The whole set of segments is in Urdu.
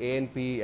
ANP,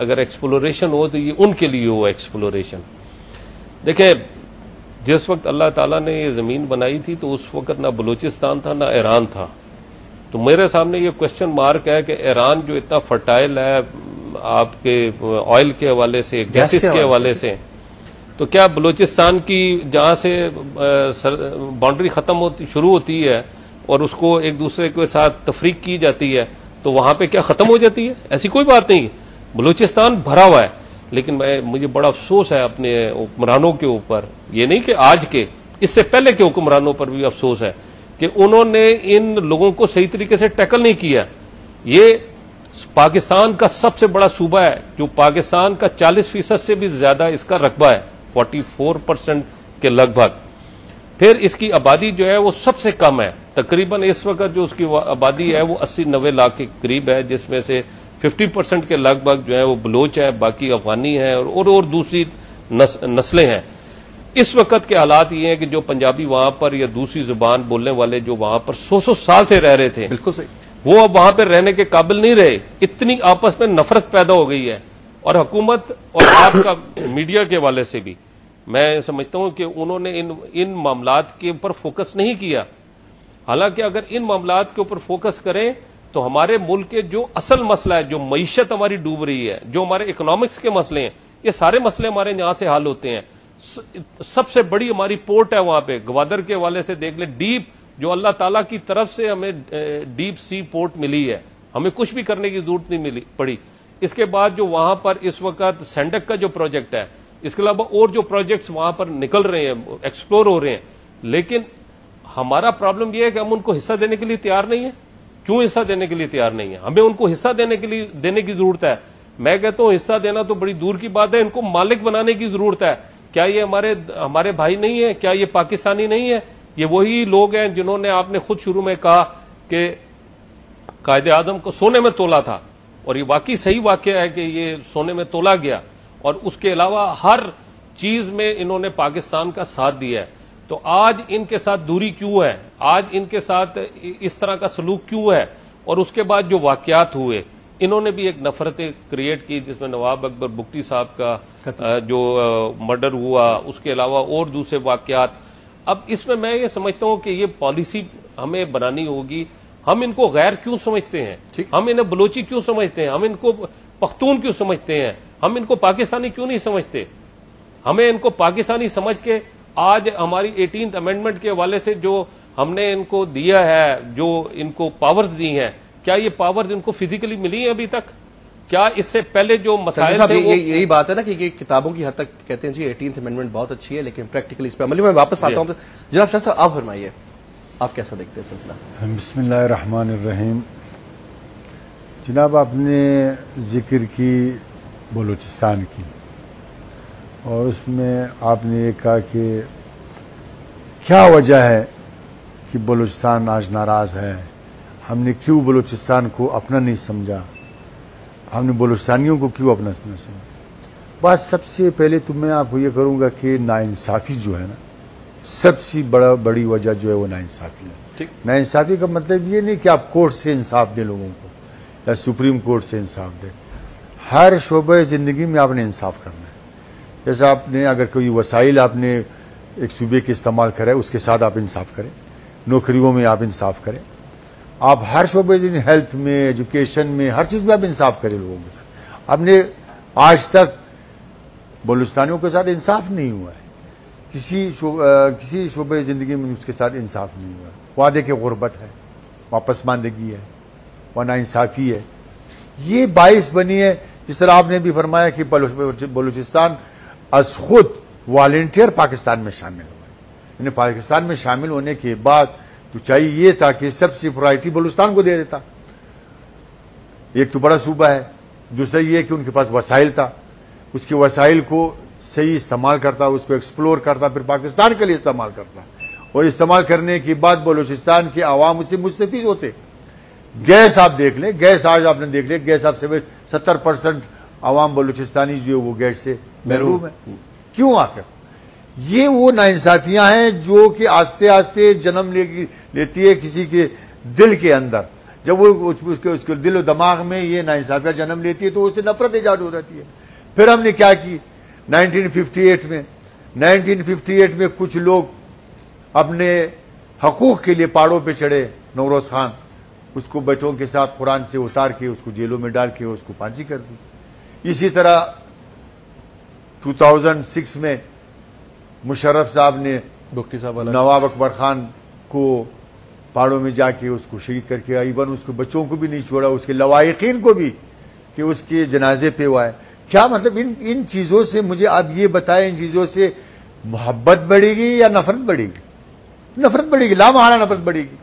اگر ایکسپلوریشن ہو تو یہ ان کے لیے ہو ایکسپلوریشن. دیکھیں جس وقت اللہ تعالیٰ نے یہ زمین بنائی تھی تو اس وقت نہ بلوچستان تھا نہ ایران تھا. تو میرے سامنے یہ کوشچن مارک ہے کہ ایران جو اتنا فرٹائل ہے آپ کے آئل کے حوالے سے, گیسز کے حوالے سے, تو کیا بلوچستان کی جہاں سے باؤنڈری ختم ہوتی شروع ہوتی ہے اور اس کو ایک دوسرے کے ساتھ تفریق کی جاتی ہے تو وہاں پہ کیا ختم ہو جاتی ہے؟ ایسی کوئی بات نہیں. بلوچستان بھرا ہوا ہے. لیکن مجھے بڑا افسوس ہے اپنے حکمرانوں کے اوپر, یہ نہیں کہ آج کے, اس سے پہلے کے حکمرانوں پر بھی افسوس ہے کہ انہوں نے ان لوگوں کو صحیح طریقے سے ٹیکل نہیں کیا. یہ پاکستان کا سب سے بڑا صوبہ ہے جو پاکستان کا 40% سے بھی زیادہ اس کا رقبہ ہے, 44% کے لگ بھگ. پھر اس کی آبادی جو ہے وہ سب سے کم ہے, تقریباً اس وقت جو اس کی آبادی ہے وہ 80-90 لاکھ کے قریب ہے, جس میں سے 50% کے لگ بھگ جو ہے وہ بلوچ ہے, باقی افغانی ہیں اور دوسری نسلیں ہیں. اس وقت کے حالات یہ ہیں کہ جو پنجابی وہاں پر یا دوسری زبان بولنے والے جو وہاں پر 100 سال سے رہ رہے تھے, بالکل صحیح, وہ اب وہاں پہ رہنے کے قابل نہیں رہے. اتنی آپس میں نفرت پیدا ہو گئی ہے. اور حکومت اور آپ کا میڈیا کے حوالے سے بھی میں سمجھتا ہوں کہ انہوں نے ان معاملات کے اوپر فوکس نہیں کیا. حالانکہ اگر ان معاملات کے اوپر فوکس کریں تو ہمارے ملک کے جو اصل مسئلہ ہے, جو معیشت ہماری ڈوب رہی ہے, جو ہمارے اکنامکس کے مسئلے ہیں, یہ سارے مسئلے ہمارے یہاں سے حل ہوتے ہیں. سب سے بڑی ہماری پورٹ ہے وہاں پہ, گوادر کے حوالے سے دیکھ لیں, ڈیپ جو اللہ تعالیٰ کی طرف سے ہمیں ڈیپ سی پورٹ ملی ہے, ہمیں کچھ بھی کرنے کی ضرورت نہیں پڑی. اس کے بعد جو وہاں پر اس وقت سینڈک کا جو پروجیکٹ ہے, اس کے علاوہ اور جو پروجیکٹس وہاں پر نکل رہے ہیں, ایکسپلور ہو رہے ہیں, لیکن ہمارا پرابلم یہ ہے کہ ہم ان کو حصہ دینے کے لیے تیار نہیں ہیں. کیوں حصہ دینے کے لیے تیار نہیں ہے؟ ہمیں ان کو حصہ دینے کی ضرورت ہے. میں کہتا ہوں حصہ دینا تو بڑی دور کی بات ہے, ان کو مالک بنانے کی ضرورت ہے. کیا یہ ہمارے بھائی نہیں ہیں؟ کیا یہ پاکستانی نہیں ہے؟ یہ وہی لوگ ہیں جنہوں نے, آپ نے خود شروع میں کہا کہ قائد اعظم کو سونے میں تولا تھا, اور یہ واقعی صحیح واقعہ ہے کہ یہ سونے میں تولا گیا, اور اس کے علاوہ ہر چیز میں انہوں نے پاکستان کا ساتھ دیا ہے. تو آج ان کے ساتھ دوری کیوں ہے؟ آج ان کے ساتھ اس طرح کا سلوک کیوں ہے؟ اور اس کے بعد جو واقعات ہوئے, انہوں نے بھی ایک نفرت کریٹ کی, جس میں نواب اکبر بگٹی صاحب کا جو مرڈر ہوا, اس کے علاوہ اور دوسرے واقعات. اب اس میں میں یہ سمجھتا ہوں کہ یہ پالیسی ہمیں بنانی ہوگی. ہم ان کو غیر کیوں سمجھتے ہیں؟ ہم انہیں بلوچی کیوں سمجھتے ہیں؟ ہم ان کو پختون کیوں سمجھتے ہیں؟ ہم ان کو پاکستانی کیوں نہیں سمجھتے؟ ہمیں ان کو پاکستانی سمجھ کے آج ہماری 18th امینڈمنٹ کے حوالے سے جو ہم نے ان کو دیا ہے, جو ان کو پاورز دی ہیں, کیا یہ پاورز ان کو فزیکلی ملی ہیں ابھی تک؟ کیا اس سے پہلے جو مسائل تھے یہی بات ہے نا کہ کتابوں کی حد تک کہتے ہیں جی 18th امینڈمنٹ بہت اچھی ہے, لیکن پریکٹیکلی اس پہ عملی. میں واپس آتا ہوں. جناب شاہ صاحب آپ فرمائیے, آپ کیسا دیکھتے ہیں سلسلہ؟ بسم اللہ الرحمن الرحیم. جناب آپ نے ذکر کی بلوچستان کی, اور اس میں آپ نے یہ کہا کہ کیا وجہ ہے کہ بلوچستان آج ناراض ہے, ہم نے کیوں بلوچستان کو اپنا نہیں سمجھا, ہم نے بلوچستانیوں کو کیوں اپنا نہیں سمجھا. بات سب سے پہلے تو میں آپ کو یہ کروں گا کہ ناانصافی جو ہے نا, سب سے بڑی وجہ جو ہے وہ ناانصافی ہے. ناانصافی کا مطلب یہ نہیں کہ آپ کورٹ سے انصاف دیں لوگوں کو یا سپریم کورٹ سے انصاف دیں. ہر شعبہ زندگی میں آپ نے انصاف کرنا ہے. جیسے آپ نے اگر کوئی وسائل آپ نے ایک صوبے کے استعمال کرے, اس کے ساتھ آپ انصاف کریں. نوکریوں میں آپ انصاف کریں, آپ ہر شعبے ہیلتھ میں, ایجوکیشن میں, ہر چیز میں آپ انصاف کریں لوگوں کے ساتھ. آپ نے آج تک بلوچستانیوں کے ساتھ انصاف نہیں ہوا ہے, کسی شعبے زندگی میں اس کے ساتھ انصاف نہیں ہوا. وعدے کی غربت ہے, واپس ماندگی ہے, وہ ناانصافی ہے. یہ باعث بنی ہے, جس طرح آپ نے بھی فرمایا کہ بلوچستان از خود والنٹیئر پاکستان میں شامل ہوا ہے. یعنی پاکستان میں شامل ہونے کے بعد تو چاہیے یہ تھا کہ سب سے پرائرٹی بلوچستان کو دے دیتا. ایک تو بڑا صوبہ ہے, دوسرا یہ کہ ان کے پاس وسائل تھا, اس کے وسائل کو صحیح استعمال کرتا, اس کو ایکسپلور کرتا, پھر پاکستان کے لیے استعمال کرتا, اور استعمال کرنے کے بعد بلوچستان کے عوام اس سے مستفید ہوتے. گیس آپ دیکھ لیں, گیس آج آپ نے دیکھ لیں, گیس آپ سے 70% عوام بلوچستانی جو ہے وہ گیس سے محروم ہے. کیوں آخر؟ یہ وہ ناانصافیاں ہیں جو کہ آہستہ آہستہ جنم لیتی ہے کسی کے دل کے اندر. جب وہ اس کے دل و دماغ میں یہ ناانصافیاں جنم لیتی ہے تو اس سے نفرت ایجاد ہو جاتی ہے. پھر ہم نے کیا کی 1958 میں کچھ لوگ اپنے حقوق کے لیے پہاڑوں پہ چڑھے. نوروز خان اس کو بچوں کے ساتھ قرآن سے اتار کے اس کو جیلوں میں ڈال کے اس کو پھانسی کر دی. اسی طرح 2006 میں مشرف صاحب نے نواب اکبر خان کو پہاڑوں میں جا کے اس کو شہید کر کے ایون اس کو بچوں کو بھی نہیں چھوڑا, اس کے لواحقین کو بھی کہ اس کے جنازے پہ ہوا ہے. کیا مطلب ان چیزوں سے مجھے آپ یہ بتائیں, ان چیزوں سے محبت بڑھے گی یا نفرت بڑھے گی؟ نفرت بڑھے گی, لامحالہ نفرت بڑھے گی.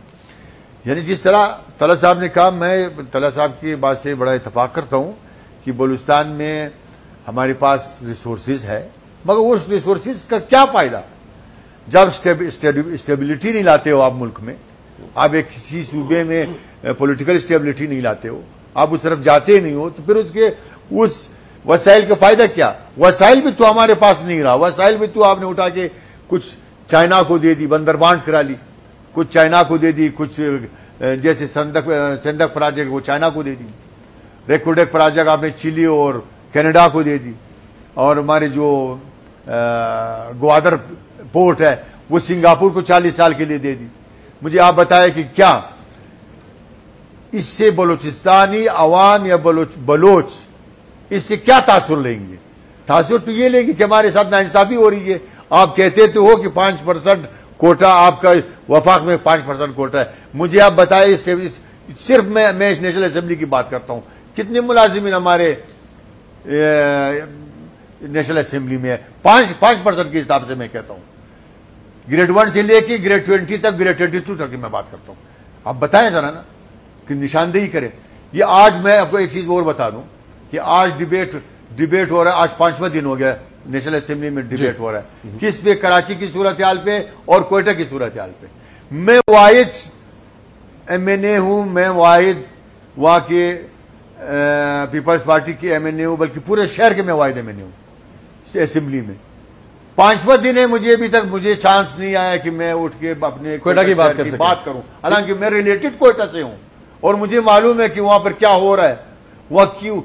یعنی جس طرح طلعت صاحب نے کہا, میں طلعت صاحب کی بات سے بڑا اتفاق کرتا ہوں کہ بلوچستان میں ہمارے پاس ریسورسز ہے, مگر اس ریسورسز کا کیا فائدہ جب اسٹیبلٹی نہیں لاتے ہو آپ ملک میں, آپ ایک کسی صوبے میں پولیٹیکل اسٹیبلٹی نہیں لاتے ہو, آپ اس طرف جاتے نہیں ہو, تو پھر اس وسائل کا فائدہ کیا؟ وسائل بھی تو ہمارے پاس نہیں رہا, وسائل بھی تو آپ نے اٹھا کے کچھ چائنا کو دے دی, بندر بانٹ کرا لی, کچھ چائنا کو دے دی, کچھ جیسے سندک پروجیکٹ وہ چائنا کو دے دی, ریکوڈیک پروجیکٹ آپ نے چلی اور کینیڈا کو دے دی, اور ہمارے جو گوادر پورٹ ہے وہ سنگاپور کو 40 سال کے لیے دے دی. مجھے آپ بتائیں کہ کیا اس سے بلوچستانی عوام یا بلوچ اس سے کیا تاثر لیں گے؟ تاثر تو یہ لیں گے کہ ہمارے ساتھ ناانصافی ہو رہی ہے. آپ کہتے تو ہو کہ 5% کوٹا آپ کا وفاق میں 5% کوٹا ہے. مجھے آپ بتائیں صرف میں نیشنل اسمبلی کی بات کرتا ہوں, کتنے ملازمین ہمارے نیشنل اسمبلی میں ہے؟ 5% کے حساب سے میں کہتا ہوں, گریڈ 1 سے لے کے گریڈ 20 تک, گریڈ 22 تک کی میں بات کرتا ہوں. آپ بتائیں ذرا نا کہ نشاندہی کریں. یہ آج میں آپ کو ایک چیز اور بتا دوں کہ آج ڈیبیٹ ہو رہا ہے, آج 5واں دن ہو گیا نیشنل اسمبلی میں ڈیبیٹ ہو رہا ہے. کس پہ؟ کراچی کی صورتحال پہ اور کوئٹہ کی صورتحال پہ. میں واحد MNA ہوں, میں واحد وہاں کے پیپلز پارٹی کے MNA ہوں, بلکہ پورے شہر کے میں واحد MNA ہوں اسمبلی میں. 5واں دن ہے, مجھے ابھی تک مجھے چانس نہیں آیا کہ میں اٹھ کے اپنے کوئٹہ کی بات کروں, حالانکہ میں ریلیٹڈ کوئٹہ سے ہوں اور مجھے معلوم ہے کہ وہاں پر کیا ہو رہا ہے, وہاں کیوں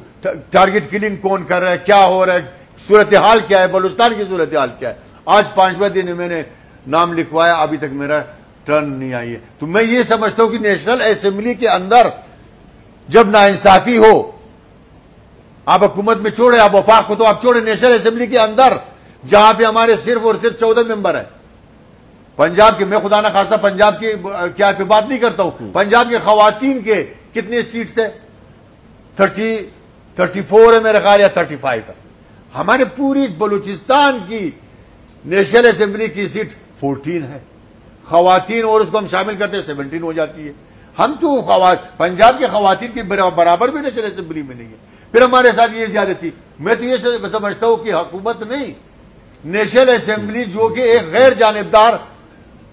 ٹارگٹ کلنگ کون کر رہا ہے, کیا ہو رہا ہے, صورتحال کیا ہے, بلوچستان کی صورتحال کیا ہے. آج 5واں دن میں نے نام لکھوایا, ابھی تک میرا ٹرن نہیں آئی ہے. تو میں یہ سمجھتا ہوں کہ نیشنل اسمبلی کے اندر جب ناانصافی ہو, آپ حکومت میں چھوڑے, آپ وفاق کو تو آپ چھوڑے, نیشنل اسمبلی کے اندر جہاں پہ ہمارے صرف اور صرف 14 ممبر ہیں. پنجاب کے, میں خدا نہ خواستہ پنجاب کی کیا پہ بات نہیں کرتا ہوں, پنجاب کے خواتین کے کتنے سیٹس ہیں؟ 34 ہے میرے خیال, یا 35 ہے. ہمارے پوری بلوچستان کی نیشنل اسمبلی کی سیٹ 14 ہے خواتین, اور اس کو ہم شامل کرتے ہیں 17 ہو جاتی ہے. ہم تو پنجاب کے خواتین کے برابر بھی نیشنل اسمبلی میں نہیں ہے. پھر ہمارے ساتھ یہ زیادتی. میں تو یہ سمجھتا ہوں کہ حکومت نہیں, نیشنل اسمبلی جو کہ ایک غیر جانبدار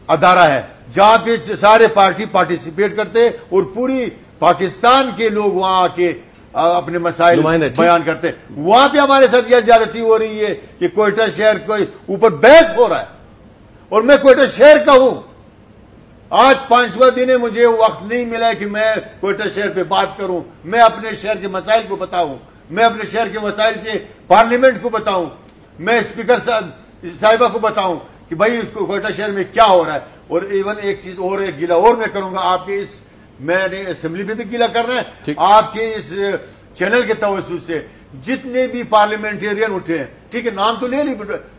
ادارہ ہے جہاں پہ سارے پارٹی پارٹیسپیٹ کرتے اور پوری پاکستان کے لوگ وہاں آ کے اپنے مسائل بیان کرتے ہیں. وہاں پہ ہمارے ساتھ یہ زیادتی ہو رہی ہے کہ کوئٹہ شہر کے اوپر بحث ہو رہا ہے, اور میں کوئٹہ شہر کا ہوں. آج 5واں دن ہے, مجھے وقت نہیں ملا کہ میں کوئٹہ شہر پہ بات کروں, میں اپنے شہر کے مسائل کو بتاؤں, میں اپنے شہر کے مسائل سے پارلیمنٹ کو بتاؤں, میں اسپیکر صاحبہ کو بتاؤں کہ بھائی اس کو کوئٹہ شہر میں کیا ہو رہا ہے. اور ایون ایک چیز اور, ایک گلہ اور میں کروں گا آپ کے اس, میں نے اسمبلی پہ بھی گلہ کرنا ہے, آپ کے اس چینل کے توسط سے جتنے بھی پارلیمنٹیرین اٹھے ہیں, ٹھیک ہے, نام تو لے لی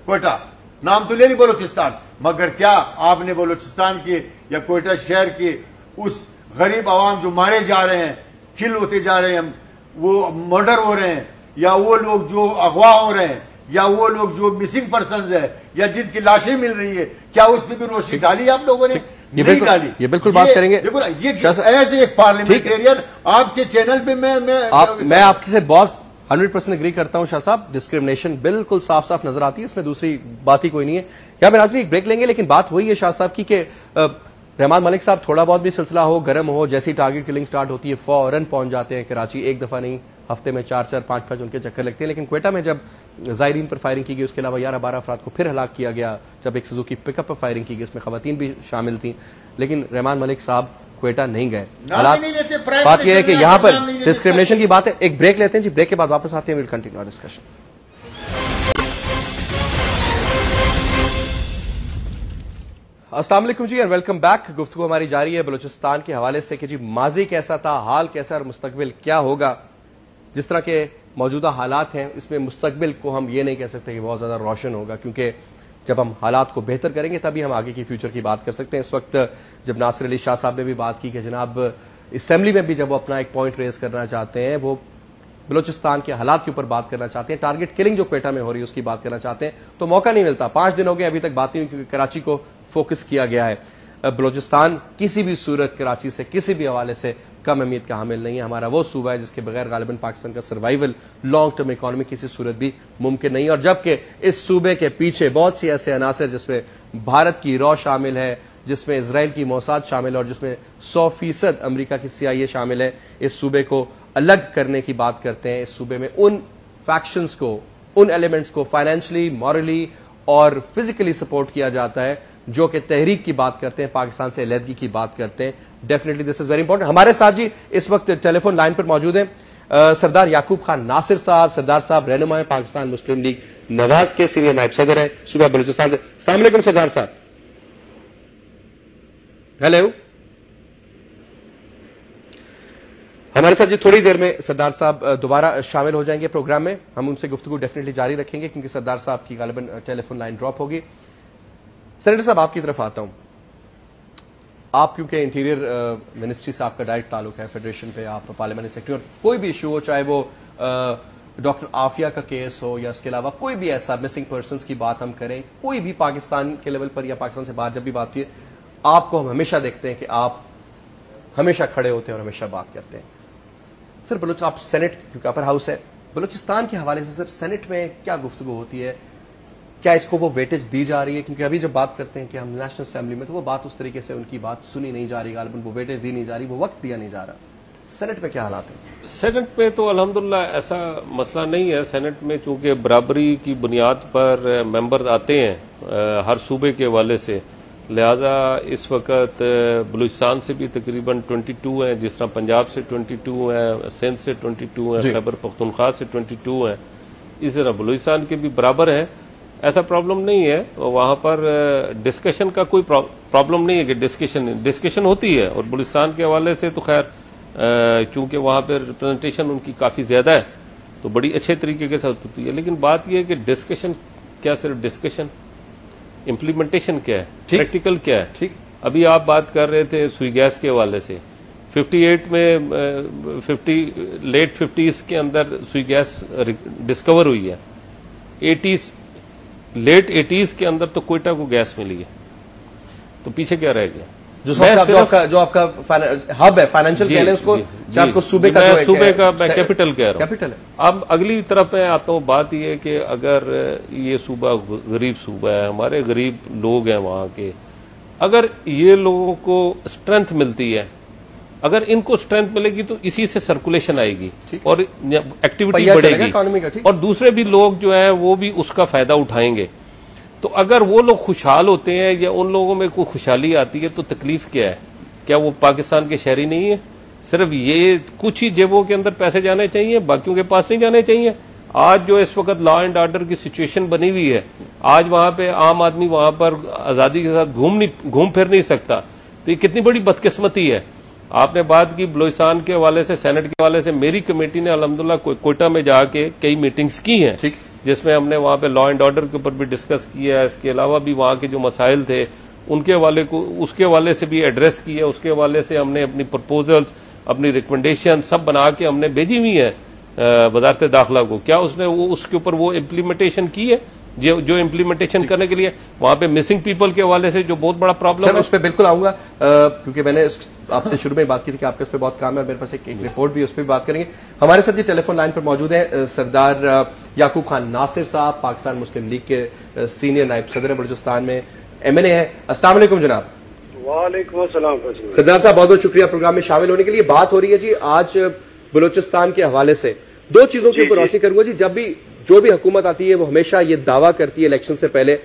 کوئٹہ, نام تو لے لی بلوچستان, مگر کیا آپ نے بلوچستان کے یا کوئٹہ شہر کے اس غریب عوام جو مارے جا رہے ہیں, کل ہوتے جا رہے ہیں, وہ مرڈر ہو رہے ہیں, یا وہ لوگ جو اغوا ہو رہے ہیں, یا وہ لوگ جو مسنگ پرسنز ہے, یا جن کی لاشیں مل رہی ہے, کیا اس پہ بھی روشنی ڈالی آپ لوگوں نے؟ نہیں ڈالی. یہ بالکل بات کریں گے. ایسے ایک پارلیمنٹیرین آپ کے چینل پہ میں آپ سے بہت 100% اگری کرتا ہوں. شاہ صاحب, ڈسکریمنیشن بالکل صاف صاف نظر آتی ہے, اس میں دوسری بات ہی کوئی نہیں ہے. کیا میں ناظرین ایک بریک لیں گے, لیکن بات وہی ہے شاہ صاحب کی کہ رحمان ملک صاحب تھوڑا بہت بھی سلسلہ ہو, گرم ہو, جیسی ٹارگٹ کلنگ سٹارٹ ہوتی ہے فوراً پہنچ جاتے ہیں کراچی. ایک دفعہ نہیں, ہفتے میں 4 5 ان کے چکر لگتے ہیں. لیکن کوئٹہ میں جب زائرین پر فائرنگ کی گئی, اس کے علاوہ 11-12 افراد کو پھر ہلاک کیا گیا, جب ایک سزوکی پک اپ پر فائرنگ کی گئی, اس میں خواتین بھی شامل تھیں. لیکن رحمان ملک صاحب کوئٹہ نہیں گئے. بات یہ ہے کہ یہاں پر ڈسکریمنیشن کی بات ہے. ایک بریک لیتے ہیں جی, بریک کے بعد واپس آتے ہیں, ویل کنٹینیو آور ڈسکشن. السلام علیکم جی اینڈ ویلکم بیک. گفتگو ہماری جاری ہے بلوچستان کے حوالے سے کہ جی ماضی کیسا تھا, حال کیسا اور مستقبل کیا ہوگا. جس طرح کے موجودہ حالات ہیں اس میں مستقبل کو ہم یہ نہیں کہہ سکتے کہ بہت زیادہ روشن ہوگا, کیونکہ جب ہم حالات کو بہتر کریں گے تبھی ہم آگے کی فیوچر کی بات کر سکتے ہیں. اس وقت جب ناصر علی شاہ صاحب نے بھی بات کی کہ جناب اسمبلی میں بھی جب وہ اپنا ایک پوائنٹ ریز کرنا چاہتے ہیں, وہ بلوچستان کے حالات کے اوپر بات کرنا چاہتے ہیں, ٹارگٹ کلنگ جو کوئٹہ میں ہو رہی ہے اس کی بات کرنا چاہتے ہیں, تو موقع نہیں ملتا. 5 دن ہو گئے ابھی تک بات نہیں ہوئی کیونکہ کراچی کو فوکس کیا گیا ہے. بلوچستان کسی بھی صورت کراچی سے کسی بھی حوالے سے کم اہمیت کا حامل نہیں ہے. ہمارا وہ صوبہ ہے جس کے بغیر غالباً پاکستان کا سروائیول لانگ ٹرم اکانومی کسی صورت بھی ممکن نہیں. اور جبکہ اس صوبے کے پیچھے بہت سی ایسے عناصر جس میں بھارت کی رو شامل ہے, جس میں اسرائیل کی موساد شامل ہے اور جس میں 100% امریکہ کی CIA شامل ہے, اس صوبے کو الگ کرنے کی بات کرتے ہیں. اس صوبے میں ان فیکشنز کو, ان ایلیمنٹس کو فائنینشلی, مورلی اور فزیکلی سپورٹ کیا جاتا ہے جو کہ تحریک کی بات کرتے ہیں, پاکستان سے علیحدگی کی بات کرتے ہیں. Definitely this is very important. ہمارے ساتھ جی اس وقت ٹیلی فون لائن پر موجود ہیں سردار یعقوب خان ناصر صاحب. سردار صاحب رہنما پاکستان مسلم لیگ نواز کے سینئر نائب صدر ہیں صوبہ بلوچستان سے. السلام علیکم سردار صاحب. ہیلو. ہمارے ساتھ جی تھوڑی دیر میں سردار صاحب دوبارہ شامل ہو جائیں گے پروگرام میں. ہم ان سے گفتگو ڈیفینیٹلی جاری رکھیں گے کیونکہ سردار صاحب کی غالباً ٹیلی فون لائن ڈراپ ہوگی. سینیٹر صاحب آپ کی طرف آتا ہوں. آپ کیونکہ انٹیریئر منسٹری سے آپ کا ڈائریکٹ تعلق ہے, فیڈریشن پہ آپ پارلیمنٹ سیکرٹری, اور کوئی بھی ایشو ہو, چاہے وہ ڈاکٹر عافیہ کا کیس ہو یا اس کے علاوہ کوئی بھی ایسا مسنگ پرسنز کی بات ہم کریں, کوئی بھی پاکستان کے لیول پر یا پاکستان سے باہر جب بھی بات ہوتی ہے, آپ کو ہم ہمیشہ دیکھتے ہیں کہ آپ ہمیشہ کھڑے ہوتے ہیں اور ہمیشہ بات کرتے ہیں. سر آپ سینٹ کیونکہ اپر ہاؤس ہے, بلوچستان کے حوالے سے سر سینٹ میں کیا گفتگو ہوتی ہے, کیا اس کو وہ ویٹیج دی جا رہی ہے؟ کیونکہ ابھی جب بات کرتے ہیں کہ ہم نیشنل اسمبلی میں تو وہ بات اس طریقے سے ان کی بات سنی نہیں جا رہی, غالباً وہ ویٹیج دی نہیں جا رہی, وہ وقت دیا نہیں جا رہا. سینٹ میں کیا حالات ہیں؟ سینٹ میں تو الحمدللہ ایسا مسئلہ نہیں ہے. سینٹ میں چونکہ برابری کی بنیاد پر ممبرز آتے ہیں ہر صوبے کے حوالے سے, لہذا اس وقت بلوچستان سے بھی تقریباً 22 ہیں, جس طرح پنجاب سے 22 ہیں, سندھ سے 22 ہیں, خیبر پختونخوا سے 22 ہیں, اس طرح بلوچستان کے بھی برابر ہیں. ایسا پرابلم نہیں ہے وہاں پر. ڈسکشن کا کوئی پرابلم نہیں ہے کہ ڈسکشن ہوتی ہے, اور بلوچستان کے حوالے سے تو خیر چونکہ وہاں پہ ریپرزنٹیشن ان کی کافی زیادہ ہے تو بڑی اچھے طریقے کے ساتھ ہوتی ہے. لیکن بات یہ ہے کہ ڈسکشن کیا, صرف ڈسکشن, امپلیمنٹیشن کیا ہے, پریکٹیکل کیا ہے. ٹھیک, ابھی آپ بات کر رہے تھے سوئی گیس کے حوالے سے, 58 میں لیٹ 50s کے اندر سوئی گیس ڈسکور ہوئی ہے, لیٹ 80s کے اندر تو کوئٹہ کو گیس ملی ہے, تو پیچھے کیا رہ گیا. جو آپ کا ہب ہے فائنینشیل کہہ لیں اس کو, صوبے کا میں کیپٹل کہہ رہا ہوں. اب اگلی طرف میں آتا ہوں. بات یہ ہے کہ اگر یہ صوبہ غریب صوبہ ہے, ہمارے غریب لوگ ہیں وہاں کے, اگر یہ لوگوں کو اسٹرینتھ ملتی ہے, اگر ان کو اسٹرینتھ ملے گی تو اسی سے سرکولیشن آئے گی اور ایکٹیویٹی بڑھے گی, اور دوسرے بھی لوگ جو ہیں وہ بھی اس کا فائدہ اٹھائیں گے. تو اگر وہ لوگ خوشحال ہوتے ہیں یا ان لوگوں میں کوئی خوشحالی آتی ہے تو تکلیف کیا ہے؟ کیا وہ پاکستان کے شہری نہیں ہے؟ صرف یہ کچھ ہی جیبوں کے اندر پیسے جانے چاہیے, باقیوں کے پاس نہیں جانے چاہیے. آج جو اس وقت لا اینڈ آرڈر کی سچویشن بنی ہوئی ہے, آج وہاں پہ عام آدمی وہاں پر آزادی کے ساتھ گھوم پھر نہیں سکتا, تو یہ کتنی بڑی بدقسمتی ہے. آپ نے بات کی بلوچستان کے حوالے سے, سینٹ کے حوالے سے, میری کمیٹی نے الحمدللہ کوئٹہ میں جا کے کئی میٹنگز کی ہیں, جس میں ہم نے وہاں پہ لا اینڈ آرڈر کے اوپر بھی ڈسکس کیا ہے. اس کے علاوہ بھی وہاں کے جو مسائل تھے ان کے حوالے کو, اس کے حوالے سے بھی ایڈریس کیا. اس کے حوالے سے ہم نے اپنی پرپوزلز, اپنی ریکمنڈیشن سب بنا کے ہم نے بھیجی ہوئی ہیں وزارت داخلہ کو. کیا اس نے اس کے اوپر وہ امپلیمنٹیشن کی ہے جو امپلیمنٹیشن کرنے کے لیے وہاں پہ مسنگ پیپل کے حوالے سے جو بہت بڑا پرابلم ہے. اس پہ بالکل آؤں گا کیونکہ میں نے آپ سے شروع میں بات کی تھی کہ آپ کا اس پہ بہت کام ہے, میرے پاس ایک رپورٹ بھی, اس پہ بھی بات کریں گے. ہمارے ساتھ یہ ٹیلی فون لائن پر موجود ہیں سردار یعقوب خان ناصر صاحب, پاکستان مسلم لیگ کے سینئر نائب صدر بلوچستان میں MNA ہیں. السلام علیکم جناب. وعلیکم السلام. سردار صاحب بہت بہت شکریہ پروگرام میں شامل ہونے کے لیے. بات ہو رہی ہے جی آج بلوچستان کے حوالے سے, دو چیزوں کے اوپر روشنی کروں گا جی. جب بھی جو بھی حکومت آتی ہے وہ ہمیشہ یہ دعویٰ کرتی ہے الیکشن سے پہلے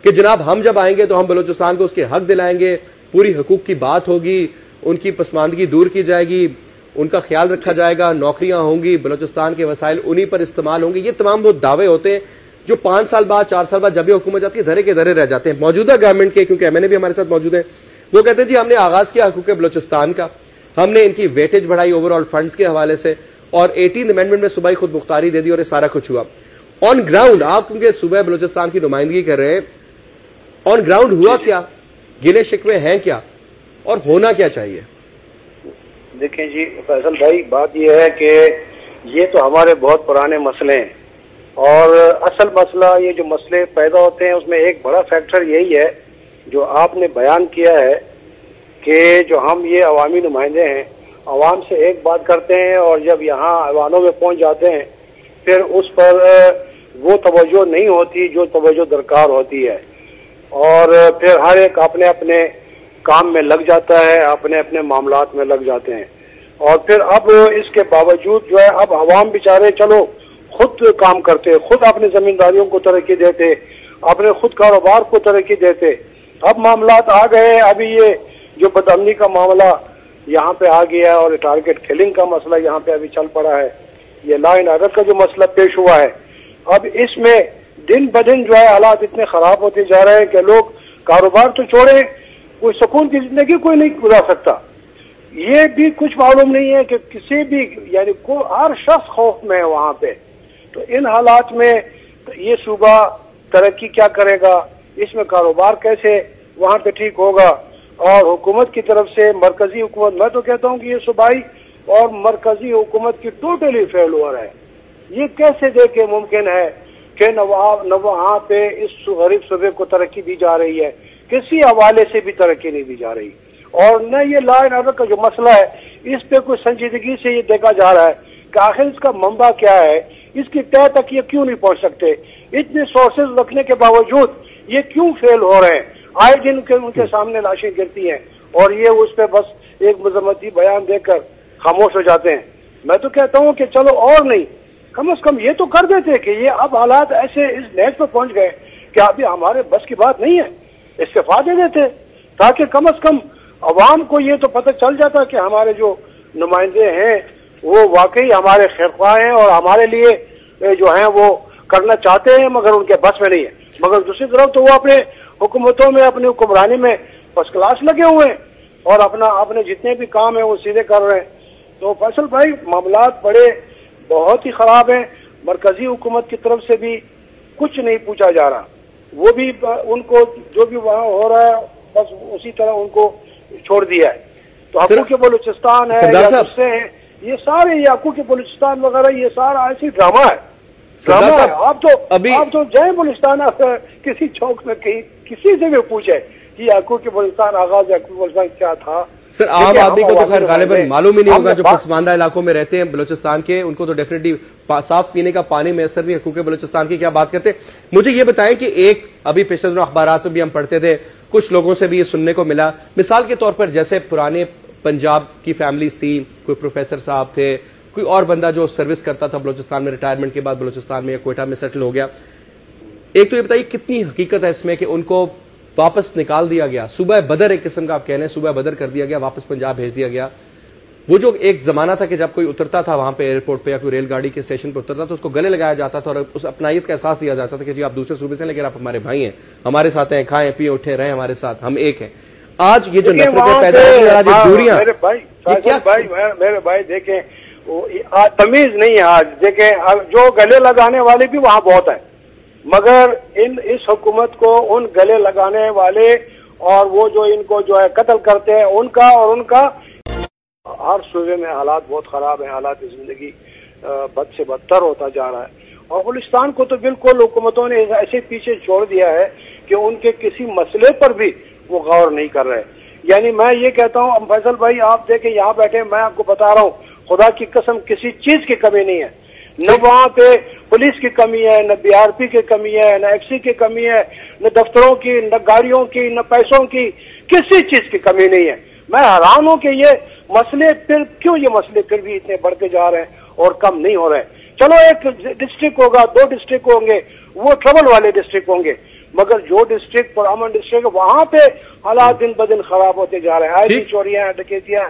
کہ جناب ہم جب آئیں گے تو ہم بلوچستان کو اس کے حق دلائیں گے, پوری حقوق کی بات ہوگی, ان کی پسماندگی دور کی جائے گی, ان کا خیال رکھا جائے گا, نوکریاں ہوں گی, بلوچستان کے وسائل انہی پر استعمال ہوں گے. یہ تمام وہ دعوے ہوتے ہیں جو 5 سال بعد 4 سال بعد جب یہ حکومت جاتی ہے دھرے کے دھرے رہ جاتے ہیں. موجودہ گورنمنٹ کے, کیونکہ MNA بھی ہمارے ساتھ موجود ہیں, وہ کہتے ہیں جی ہم نے آغاز کیا حقوق بلوچستان کا, ہم نے ان کی ویٹیج بڑھائی اوور آل فنڈز کے حوالے سے, اور 18 امینڈمنٹ میں صوبائی خود مختاری دے دی اور یہ سارا کچھ ہوا. آن گراؤنڈ آپ کیونکہ صوبہ بلوچستان کی نمائندگی کر رہے ہیں, آن گراؤنڈ ہوا کیا, گلے شکوے ہیں کیا, اور ہونا کیا چاہیے؟ دیکھیں جی فیصل بھائی, بات یہ ہے کہ یہ تو ہمارے بہت پرانے مسئلے ہیں, اور اصل مسئلہ یہ جو مسئلے پیدا ہوتے ہیں اس میں ایک بڑا فیکٹر یہی ہے جو آپ نے بیان کیا ہے کہ جو ہم یہ عوامی نمائندے ہیں, عوام سے ایک بات کرتے ہیں اور جب یہاں ایوانوں میں پہنچ جاتے ہیں پھر اس پر وہ توجہ نہیں ہوتی جو توجہ درکار ہوتی ہے, اور پھر ہر ایک اپنے اپنے کام میں لگ جاتا ہے, اپنے اپنے معاملات میں لگ جاتے ہیں. اور پھر اب اس کے باوجود جو ہے اب عوام بیچارے چلو خود کام کرتے, خود اپنی زمینداریوں کو ترقی دیتے, اپنے خود کاروبار کو ترقی دیتے. اب معاملات آ گئے, ابھی یہ جو بدامنی کا معاملہ یہاں پہ آ گیا اور ٹارگٹ کلنگ کا مسئلہ یہاں پہ ابھی چل پڑا ہے, یہ لا اینڈ آرڈر کا جو مسئلہ پیش ہوا ہے, اب اس میں دن بدن جو ہے حالات اتنے خراب ہوتے جا رہے ہیں کہ لوگ کاروبار تو چھوڑے, کوئی سکون کی زندگی کوئی نہیں گزار سکتا. یہ بھی کچھ معلوم نہیں ہے کہ کسی بھی یعنی ہر شخص خوف میں ہے وہاں پہ. تو ان حالات میں یہ صوبہ ترقی کیا کرے گا, اس میں کاروبار کیسے وہاں پہ ٹھیک ہوگا, اور حکومت کی طرف سے مرکزی حکومت, میں تو کہتا ہوں کہ یہ صوبائی اور مرکزی حکومت کی ٹوٹلی فیلور ہے. یہ کیسے دیکھے ممکن ہے کہ نہ وہاں پہ اس غریب صوبے کو ترقی دی جا رہی ہے, کسی حوالے سے بھی ترقی نہیں دی جا رہی, اور نہ یہ لا اینڈ آرڈر کا جو مسئلہ ہے اس پہ کوئی سنجیدگی سے یہ دیکھا جا رہا ہے کہ آخر اس کا منبع کیا ہے, اس کی تہ تک یہ کیوں نہیں پہنچ سکتے, اتنے سورسز رکھنے کے باوجود یہ کیوں فیل ہو رہے ہیں. آئے دن ان کے سامنے لاشیں گرتی ہیں اور یہ اس پہ بس ایک مذمتی بیان دے کر خاموش ہو جاتے ہیں. میں تو کہتا ہوں کہ چلو اور نہیں, کم از کم یہ تو کر دیتے کہ یہ اب حالات ایسے اس نیچ پہ پہنچ گئے کہ ابھی ہمارے بس کی بات نہیں ہے, استعفا دے دیتے تاکہ کم از کم عوام کو یہ تو پتہ چل جاتا کہ ہمارے جو نمائندے ہیں وہ واقعی ہمارے خیرخواہ ہیں اور ہمارے لیے جو ہیں وہ کرنا چاہتے ہیں مگر ان کے بس میں نہیں ہے. مگر دوسری طرف تو وہ اپنے حکومتوں میں اپنی حکمرانی میں فرسٹ کلاس لگے ہوئے ہیں اور اپنے جتنے بھی کام ہیں وہ سیدھے کر رہے ہیں. تو فیصل بھائی معاملات بہت ہی خراب ہیں. مرکزی حکومت کی طرف سے بھی کچھ نہیں پوچھا جا رہا, وہ بھی ان کو جو بھی وہاں ہو رہا ہے بس اسی طرح ان کو چھوڑ دیا ہے. تو حقوق بلوچستان ہے یا دوسرے ہیں, یہ سارے یہ حقوق بلوچستان وغیرہ یہ سارا ایسی ڈرامہ ہے. آپ تو جائیں بلوچستان کسی چوک میں کہیں کسی سے بھی پوچھے کہ حقوق بلوچستان آغاز حقوق بلوچستان کیا تھا. سر عام آدمی کو تو خیر غالباً معلوم ہی نہیں ہوگا, جو پسماندہ علاقوں میں رہتے ہیں بلوچستان کے, ان کو تو ڈیفینیٹلی صاف پینے کا پانی میسر بھی حقوق بلوچستان کی کیا بات کرتے. مجھے یہ بتائیں کہ ایک ابھی پچھلے دنوں اخبارات میں بھی ہم پڑھتے تھے, کچھ لوگوں سے بھی یہ سننے کو ملا, مثال کے طور پر جیسے پرانے پنجاب کی فیملیز تھی, کوئی پروفیسر صاحب تھے, کوئی اور بندہ جو سروس کرتا تھا بلوچستان میں, ریٹائرمنٹ کے بعد بلوچستان میں یا کوئٹہ میں سیٹل ہو گیا. ایک تو یہ بتائیے کتنی حقیقت ہے اس میں کہ ان کو واپس نکال دیا گیا, صوبہ بدر ایک قسم کا آپ کہہ رہے ہیں, صوبہ بدر کر دیا گیا, واپس پنجاب بھیج دیا گیا. وہ جو ایک زمانہ تھا کہ جب کوئی اترتا تھا وہاں پہ ایئرپورٹ پہ یا کوئی ریل گاڑی کے اسٹیشن پہ اترتا تھا, اس کو گلے لگایا جاتا تھا اور اس اپنائیت کا احساس دیا جاتا تھا کہ جی آپ دوسرے صوبے سے لیکن آپ ہمارے بھائی ہیں, ہمارے ساتھ ہیں, کھائیں پییں اٹھیں رہیں ہمارے ساتھ, ہم ایک ہیں. آج یہ جو نفرتیں پیدا ہوئی ہیں, دوریاں, میرے بھائی دیکھیں تمیز نہیں ہے. آج دیکھیں جو گلے لگانے والے بھی وہاں بہت ہیں, مگر اس حکومت کو ان گلے لگانے والے اور وہ جو ان کو جو ہے قتل کرتے ہیں ان کا ہر صوبے میں حالات بہت خراب ہیں. حالات زندگی بد سے بدتر ہوتا جا رہا ہے, اور بلوچستان کو تو بالکل حکومتوں نے ایسے پیچھے چھوڑ دیا ہے کہ ان کے کسی مسئلے پر بھی وہ غور نہیں کر رہے. یعنی میں یہ کہتا ہوں فیصل بھائی, آپ دیکھیں یہاں بیٹھے, میں آپ کو بتا رہا ہوں خدا کی قسم کسی چیز کی کمی نہیں ہے, نہ وہاں پہ پولیس کی کمی ہے, نہ BRP کی کمی ہے, نہ FC کی کمی ہے, نہ دفتروں کی, نہ گاڑیوں کی, نہ پیسوں کی, کسی چیز کی کمی نہیں ہے. میں حیران ہوں کہ یہ مسئلے پھر بھی اتنے بڑھتے جا رہے ہیں اور کم نہیں ہو رہے. چلو ایک ڈسٹرکٹ ہوگا, 2 ڈسٹرکٹ ہوں گے, وہ ٹربل والے ڈسٹرکٹ ہوں گے, مگر جو ڈسٹرکٹ پرامن ڈسٹرکٹ وہاں پہ حالات دن بدن خراب ہوتے جا رہے ہیں. آئی چوریاں, ڈکیتیاں,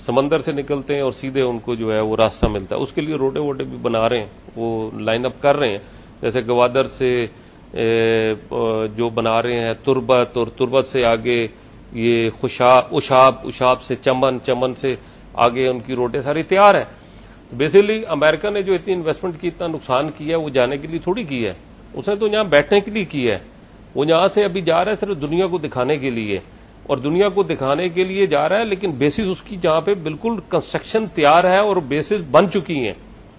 سمندر سے نکلتے ہیں اور سیدھے ان کو جو ہے وہ راستہ ملتا ہے. اس کے لیے روڈے ووڈے بھی بنا رہے ہیں, وہ لائن اپ کر رہے ہیں. جیسے گوادر سے جو بنا رہے ہیں تربت, اور تربت سے آگے یہ اشاب سے چمن سے آگے ان کی روڈیں ساری تیار ہیں. بیسیکلی امریکہ نے جو اتنی انویسٹمنٹ کی, اتنا نقصان کیا ہے, وہ جانے کے لیے تھوڑی کی ہے, اس نے تو یہاں بیٹھنے کے لیے کی ہے. وہ یہاں سے ابھی جا رہا ہے صرف دنیا کو دکھانے کے لیے, اور دنیا کو دکھانے کے لیے جا رہا ہے, لیکن بیسس اس کی جہاں پہ بالکل کنسٹرکشن تیار ہے اور بیسس بن چکی ہیں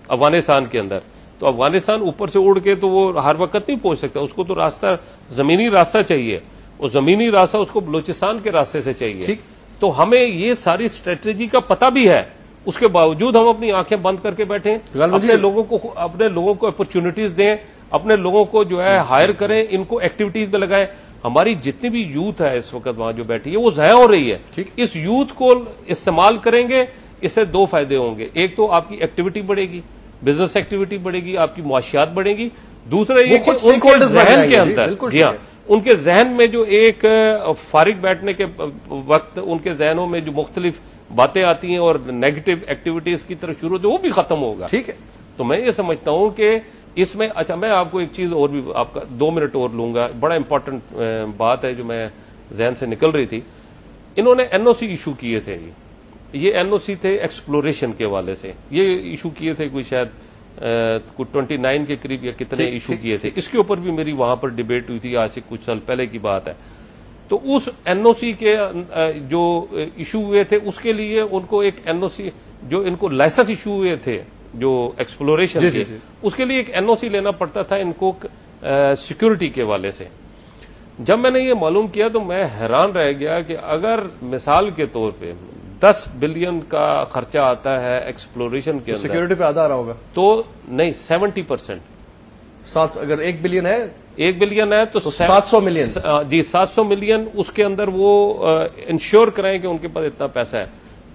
افغانستان کے اندر. تو افغانستان اوپر سے اڑ کے تو وہ ہر وقت نہیں پہنچ سکتا, اس کو تو راستہ زمینی راستہ چاہیے, اور زمینی راستہ اس کو بلوچستان کے راستے سے چاہیے. تو ہمیں یہ ساری اسٹریٹجی کا پتہ بھی ہے, اس کے باوجود ہم اپنی آنکھیں بند کر کے بیٹھے, اپنے لوگوں کو اپرچونٹیز دیں, اپنے لوگوں کو جو ہے ہائر کریں, ان کو ایکٹیویٹیز میں لگائیں. ہماری جتنی بھی یوتھ ہے اس وقت وہاں جو بیٹھی ہے وہ ضائع ہو رہی ہے. اس یوتھ کو استعمال کریں گے, اس سے دو فائدے ہوں گے. ایک تو آپ کی ایکٹیویٹی بڑھے گی, بزنس ایکٹیویٹی بڑھے گی, آپ کی معاشیات بڑھے گی. دوسرا یہ کہ ان کے ذہن کے اندر, جی ہاں, ان کے ذہن میں جو ایک فارغ بیٹھنے کے وقت ان کے ذہنوں میں جو مختلف باتیں آتی ہیں اور نیگیٹو ایکٹیویٹیز کی طرف شروع ہوتی ہے, وہ بھی ختم ہوگا. ٹھیک ہے. تو میں یہ سمجھتا ہوں کہ اس میں, اچھا میں آپ کو ایک چیز اور بھی, آپ کا 2 منٹ اور لوں گا, بڑا امپورٹنٹ بات ہے جو میں ذہن سے نکل رہی تھی. انہوں نے NOC ایشو کیے تھے, یہ NOC تھے ایکسپلوریشن کے حوالے سے, یہ ایشو کیے تھے کوئی شاید 29 کے قریب یا کتنے ایشو کیے تھے. اس کے اوپر بھی میری وہاں پر ڈیبیٹ ہوئی تھی, آج سے کچھ سال پہلے کی بات ہے. تو اس NOC کے جو ایشو ہوئے تھے اس کے لیے ان کو ایک NOC, جو ان کو لائسنس ایشو ہوئے تھے جو ایکسپلوریشن کے, اس کے لیے ایک NOC لینا پڑتا تھا ان کو سیکورٹی کے حوالے سے. جب میں نے یہ معلوم کیا تو میں حیران رہ گیا کہ اگر مثال کے طور پہ 10 بلین کا خرچہ آتا ہے ایکسپلوریشن کے اندر, سیکورٹی پہ آدھا آ رہا ہوگا تو نہیں 70%. اگر 1 بلین ہے, 1 بلین ہے تو 700 ملین, جی 700 ملین اس کے اندر وہ انشور کرائیں کہ ان کے پاس اتنا پیسہ ہے.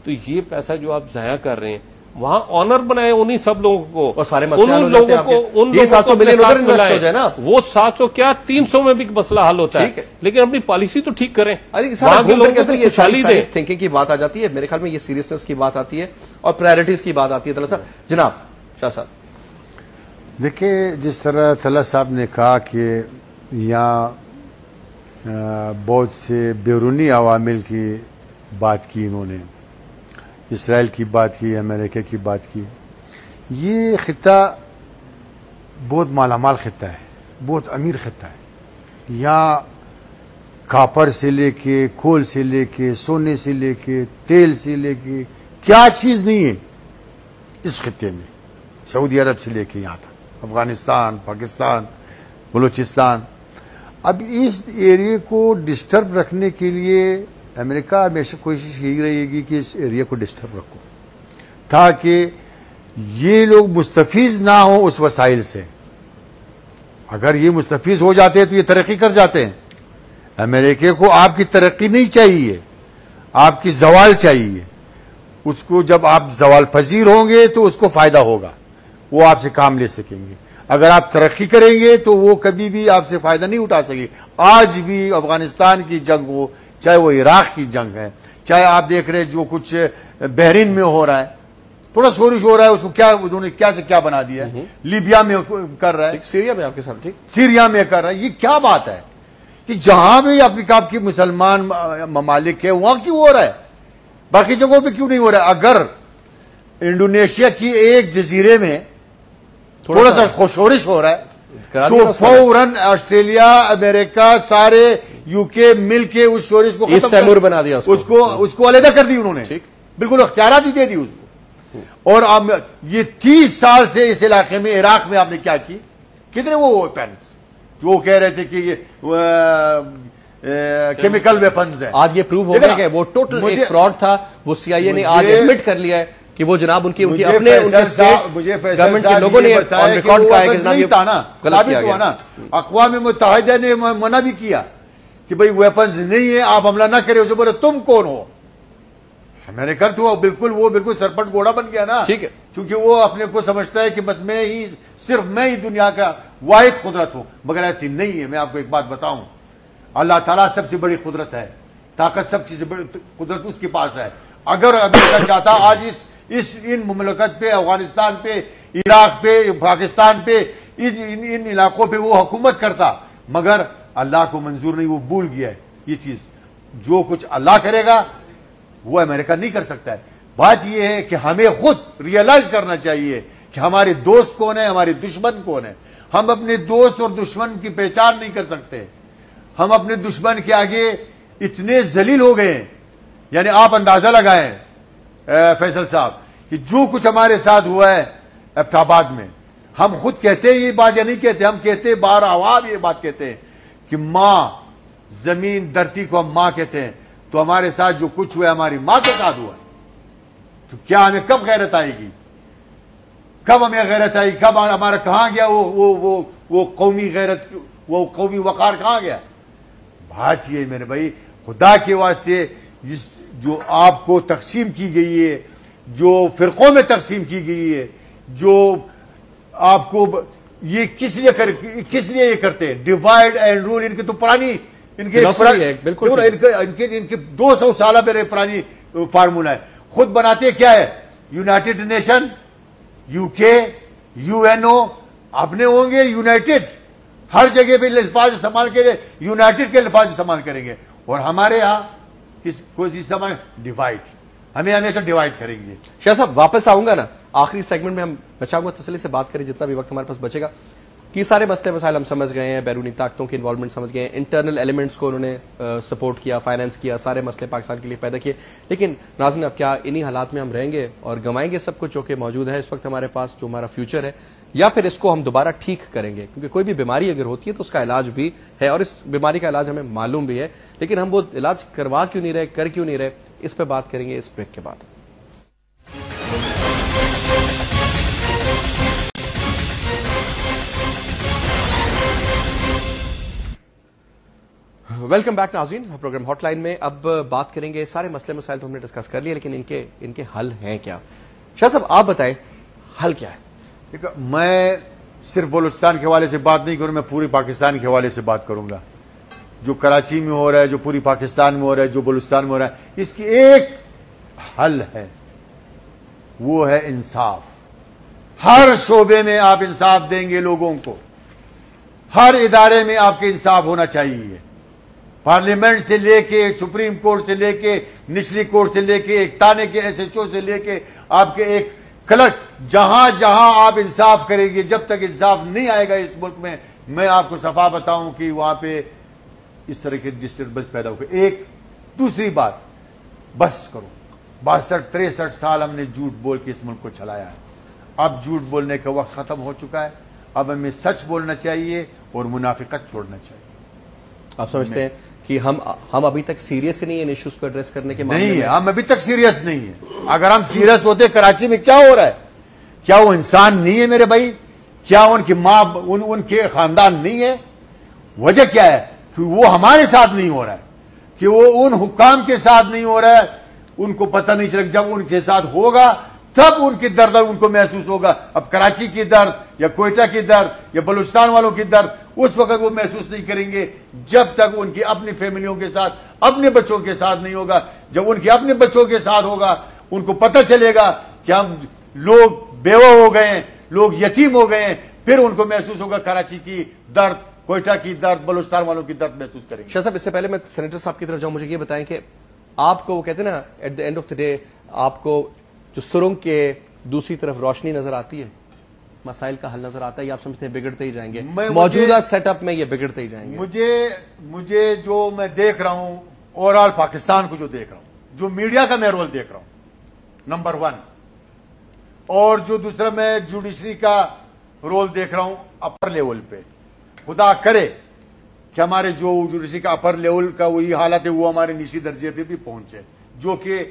تو یہ پیسہ جو آپ ضائع کر رہے ہیں, وہاں آنر بنائے انہی سب لوگوں کو, اور سارے ان لوگوں کو, یہ 700 ملین ادھر انویسٹ ہو جائے نا, وہ 700 کیا 300 میں بھی مسئلہ حل ہوتا ہے. لیکن اپنی پالیسی تو ٹھیک کریں, وہاں کے لوگوں کو خوشحالی دیں. تھنکنگ کی بات آ جاتی ہے, میرے خیال میں یہ سیریسنس کی بات آتی ہے اور پرائرٹیز کی بات آتی ہے. طلعت صاحب, جناب شاہ صاحب. دیکھیں جس طرح طلعت صاحب نے کہا کہ یہاں بہت سے بیرونی عوامل کی بات کی, انہوں نے اسرائیل کی بات کی, امریکہ کی بات کی. یہ خطہ بہت مالا مال خطہ ہے, بہت امیر خطہ ہے. یہاں کاپر سے لے کے, کول سے لے کے, سونے سے لے کے, تیل سے لے کے, کیا چیز نہیں ہے اس خطے میں. سعودی عرب سے لے کے یہاں تک افغانستان, پاکستان, بلوچستان. اب اس ایریے کو ڈسٹرب رکھنے کے لیے امریکہ ہمیشہ کوشش یہی رہے گی کہ اس ایریا کو ڈسٹرب رکھو تاکہ یہ لوگ مستفیض نہ ہوں اس وسائل سے. اگر یہ مستفیض ہو جاتے ہیں تو یہ ترقی کر جاتے ہیں. امریکہ کو آپ کی ترقی نہیں چاہیے, آپ کی زوال چاہیے. اس کو جب آپ زوال پذیر ہوں گے تو اس کو فائدہ ہوگا, وہ آپ سے کام لے سکیں گے. اگر آپ ترقی کریں گے تو وہ کبھی بھی آپ سے فائدہ نہیں اٹھا سکے. آج بھی افغانستان کی جنگ ہو, چاہے وہ عراق کی جنگ ہے, چاہے آپ دیکھ رہے جو کچھ بحرین میں ہو رہا ہے, تھوڑا شورش ہو رہا ہے, اس کو کیا انہوں نے کیا سے کیا بنا دیا ہے. لیبیا میں کر رہا ہے, سیریا میں آپ کے ساتھ, ٹھیک, سیریا میں کر رہا ہے. یہ کیا بات ہے کہ جہاں بھی افریقہ کی مسلمان ممالک ہے وہاں کیوں ہو رہا ہے, باقی جگہوں پہ کیوں نہیں ہو رہا ہے. اگر انڈونیشیا کی ایک جزیرے میں تھوڑا سا شورش ہو رہا ہے تو فوراً آسٹریلیا, امریکہ, سارے UK مل کے اس شورش کو ایسٹ تیمور بنا دیا, اس کو علیحدہ کر دی انہوں نے, بالکل اختیارات ہی دے دی اس کو. اور اب یہ 30 سال سے اس علاقے میں, عراق میں آپ نے کیا کی, کتنے وہ ویپنز جو کہہ رہے تھے کہ یہ کیمیکل ویپنز ہیں, آج یہ پروو ہو گیا کہ وہ ٹوٹل ایک فراڈ تھا. وہ CIA نے آج ایڈمٹ کر لیا ہے کہ وہ جناب ان کی اپنے گورنمنٹ کے لوگوں نے آن ریکارڈ کہا ہے کہ جناب یہ غلط کیا گیا. اقوام متحدہ نے منع بھی کیا کہ بھئی ویپنز نہیں ہے, آپ حملہ نہ کریں. اسے بولے تم کون ہو, امریکہ تو وہ بالکل سرپٹ گھوڑا بن گیا نا, ٹھیک ہے, کیونکہ وہ اپنے کو سمجھتا ہے کہ بس صرف میں ہی دنیا کا واحد قدرت ہوں, مگر ایسی نہیں ہے. میں آپ کو ایک بات بتاؤں, اللہ تعالیٰ سب سے بڑی قدرت ہے, طاقت سب چیزیں بڑی قدرت اس کے پاس ہے. اگر امریکہ چاہتا آج ان مملکت پہ، افغانستان پہ، عراق پہ، پاکستان پہ، ان علاقوں پہ وہ حکومت کرتا، مگر اللہ کو منظور نہیں، وہ بھول گیا ہے یہ چیز. جو کچھ اللہ کرے گا وہ امریکہ نہیں کر سکتا ہے. بات یہ ہے کہ ہمیں خود ریئلائز کرنا چاہیے کہ ہمارے دوست کون ہے، ہمارے دشمن کون ہے. ہم اپنے دوست اور دشمن کی پہچان نہیں کر سکتے. ہم اپنے دشمن کے آگے اتنے ذلیل ہو گئے ہیں. یعنی آپ اندازہ لگائیں فیصل صاحب کہ جو کچھ ہمارے ساتھ ہوا ہے ایبٹ آباد میں، ہم خود کہتے ہیں یہ بات یا نہیں کہتے؟ ہم کہتے ہیں، بار آواز یہ بات کہتے ہیں کہ ماں، زمین دھرتی کو ہم ماں کہتے ہیں. تو ہمارے ساتھ جو کچھ ہوا ہے ہماری ماں کے ساتھ ہوا ہے. تو کیا ہمیں کب غیرت آئے گی؟ کب ہمیں غیرت آئی؟ کب ہمارا کہاں گیا وہ قومی غیرت، وہ قومی وقار کہاں گیا؟ بات یہ میرے بھائی، خدا کے واسطے جو آپ کو تقسیم کی گئی ہے، جو فرقوں میں تقسیم کی گئی ہے، جو آپ کو یہ کس لیے یہ کرتے ہیں؟ Divide and role. ان کی تو پرانی، ان کے 200 سالہ پہلے پرانی فارمولا ہے. خود بناتے کیا ہے؟ یونائٹڈ نیشن، یو کے، یو این او، اپنے ہوں گے یونائٹڈ. ہر جگہ پہ الفاظ استعمال کریں، یونائٹڈ کے الفاظ استعمال کریں گے. اور ہمارے یہاں کوئی چیز استعمال ڈیوائڈ، ہمیں ہمیشہ ڈیوائڈ کریں گے. شاہ صاحب واپس آؤں گا نا آخری سیگمنٹ میں، ہم بچاؤں گا تسلی سے بات کریں جتنا بھی وقت ہمارے پاس بچے گا. کہ سارے مسئلے مسائل ہم سمجھ گئے ہیں، بیرونی طاقتوں کی انوالومنٹ سمجھ گئے ہیں، انٹرنل ایلیمنٹس کو انہوں نے سپورٹ کیا، فائنانس کیا، سارے مسئلے پاکستان کے لیے پیدا کیے. لیکن ناظرین اب کیا انہی حالات میں ہم رہیں گے اور گنوائیں گے سب کچھ جو کہ موجود ہے اس وقت ہمارے پاس، جو ہمارا فیوچر ہے، یا پھر اس کو ہم دوبارہ ٹھیک کریں گے؟ کیونکہ کوئی بھی بیماری اگر ہوتی ہے تو اس کا علاج بھی ہے، اور اس بیماری کا علاج ہمیں معلوم بھی ہے، لیکن ہم وہ علاج کروا کیوں نہیں رہے، کر کیوں نہیں رہے؟ اس پہ بات کریں گے اس بریک کے بعد. ویلکم بیک ناظرین. پروگرام ہاٹ لائن میں اب بات کریں گے، سارے مسئلے مسائل تو ہم نے ڈسکس کر لیے، لیکن ان کے حل ہیں کیا؟ شاہ صاحب آپ بتائیں حل کیا ہے؟ میں صرف بلوچستان کے حوالے سے بات نہیں کروں، میں پوری پاکستان کے حوالے سے بات کروں گا. جو کراچی میں ہو رہا ہے، جو پوری پاکستان میں ہو رہا ہے، جو بلوچستان میں ہو رہا ہے، اس کی ایک حل ہے، وہ ہے انصاف. ہر شعبے میں آپ انصاف دیں گے لوگوں کو، ہر ادارے میں آپ کے انصاف ہونا چاہیے. پارلیمنٹ سے لے کے، سپریم کورٹ سے لے کے، نچلی کورٹ سے لے کے، ایک تانے کے ایس ایچ او سے لے کے آپ کے ایک کلٹ، جہاں جہاں آپ انصاف کریں گے، جب تک انصاف نہیں آئے گا اس ملک میں آپ کو صفا بتاؤں کہ وہاں پہ اس طرح کے ڈسٹربنس پیدا ہوگا. ایک دوسری بات، بس کرو. 62-63 سال ہم نے جھوٹ بول کے اس ملک کو چلایا ہے. اب جھوٹ بولنے کا وقت ختم ہو چکا ہے. اب ہمیں سچ بولنا چاہیے اور منافقت چھوڑنا چاہیے. آپ سمجھتے ہیں کہ ہم ابھی تک سیریس نہیں ہیں ان ایشوز کو ایڈریس کرنے کے معاملے میں؟ نہیں، ہم ابھی تک سیریس نہیں ہیں. اگر ہم سیریس ہوتے، کراچی میں کیا ہو رہا ہے؟ کیا وہ انسان نہیں ہے میرے بھائی؟ کیا ان کی ماں، ان کے خاندان نہیں ہے؟ وجہ کیا ہے؟ کہ وہ ہمارے ساتھ نہیں ہو رہا ہے، کہ وہ ان حکام کے ساتھ نہیں ہو رہا ہے. ان کو پتہ نہیں چلے. جب ان کے ساتھ ہوگا تب ان کی درد ان کو محسوس ہوگا. اب کراچی کی درد یا کوئٹہ کی درد یا بلوچستان والوں کی درد اس وقت وہ محسوس نہیں کریں گے جب تک ان کی اپنی فیملیوں کے ساتھ، اپنے بچوں کے ساتھ نہیں ہوگا. جب ان کے اپنے بچوں کے ساتھ ہوگا، ان کو پتہ چلے گا کہ ہم لوگ بیوہ ہو گئے ہیں، لوگ یتیم ہو گئے ہیں، پھر ان کو محسوس ہوگا کراچی کی درد، کوئٹہ کی درد، بلوچستان والوں کی درد محسوس کریں گے. شاہ صاحب اس سے پہلے میں سینیٹر صاحب کی طرف جاؤں، مجھے یہ بتائیں کہ آپ کو وہ کہتے ہیں نا at the end of the day آپ کو جو سرنگ کے دوسری طرف روشنی نظر آتی ہے، مسائل کا حل نظر آتا ہے، یہ آپ سمجھتے ہیں بگڑتے ہی جائیں گے؟ موجودہ سیٹ اپ میں یہ بگڑتے ہی جائیں گے. مجھے جو میں دیکھ رہا ہوں، اوور آل پاکستان کو جو دیکھ رہا ہوں، جو میڈیا کا میں رول دیکھ رہا ہوں نمبر 1، اور جو دوسرا میں جوڈیشری کا رول دیکھ رہا ہوں اپر لیول پہ. خدا کرے کہ ہمارے جو جوڈیشری کا اپر لیول کا وہی حالت ہے وہ ہمارے نچلی درجے پہ بھی پہنچے، جو کہ